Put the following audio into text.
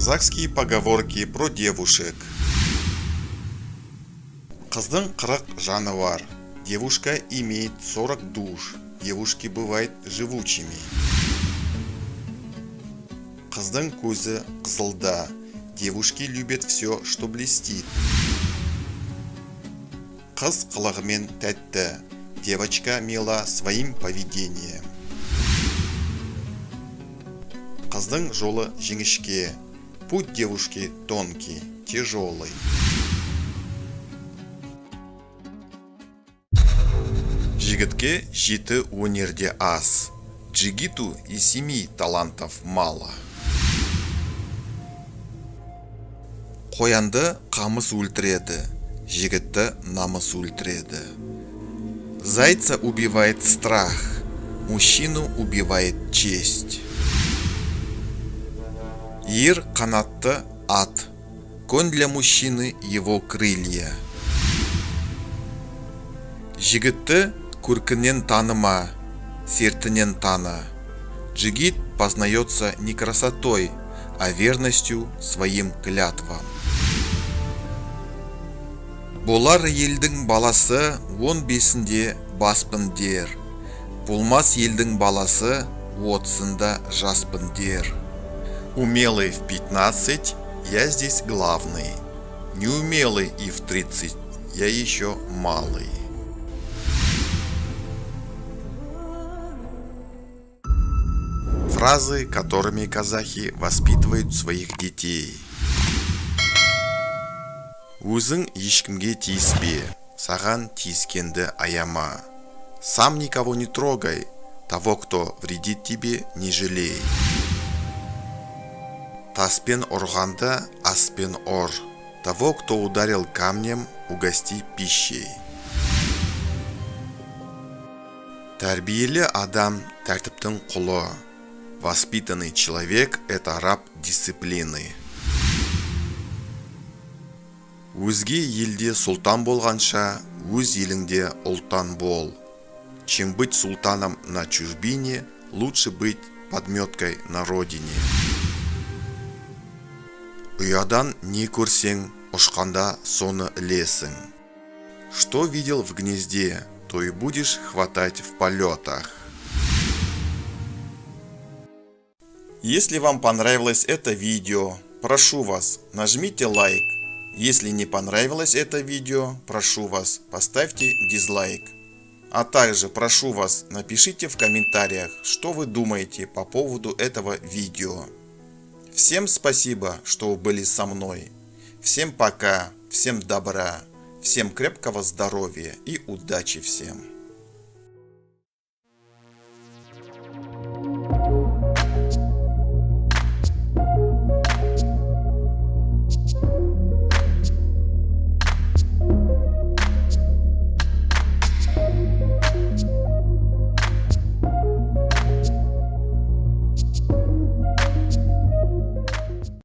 Казахские поговорки про девушек. Қыздың 40 жаны бар. Девушка имеет 40 душ. Девушки бывают живучими. Қыздың көзі қызылда. Девушки любят все, что блестит. Қыз қылығымен тәтті. Девочка мила своим поведением. Қыздың жолы жіңішке. Путь девушки тонкий, тяжелый. Жігітке 7 өнерде аз. Джигиту и 7 талантов мало. Қоянды қамыс өлтіреді, жігітті намыс өлтіреді. Зайца убивает страх, мужчину убивает честь. Ер қанатты ат, конь для мужчины его крылья. Жігітті көркінен таныма, сертінен таны. Джигит познается не красотой, а верностью своим клятвам. Болар елдің баласы 15-де баспын дер. Болмас елдің баласы 30-да жаспын дер. Умелый в 15, я здесь главный. Неумелый и в 30, я еще малый. Фразы, которыми казахи воспитывают своих детей. Өзің ешкімге тиіспе, саған тиіскенді аяма. Сам никого не трогай, того, кто вредит тебе, не жалей. Таспен ұрғанды аспен ор, того, кто ударил камнем, угости пищей. Тәрбиелі адам тәртіптің құлы. Воспитанный человек – это раб дисциплины. Өзге елде султан болғанша, өз еліңде ұлтан бол. Чем быть султаном на чужбине, лучше быть подметкой на родине. Ұядан не көрсең, ұшқанда соны ілесің. Что видел в гнезде, то и будешь хватать в полетах. Если вам понравилось это видео, прошу вас, нажмите лайк. Если не понравилось это видео, прошу вас, поставьте дизлайк. А также прошу вас, напишите в комментариях, что вы думаете по поводу этого видео. Всем спасибо, что были со мной. Всем пока, всем добра, всем крепкого здоровья и удачи всем.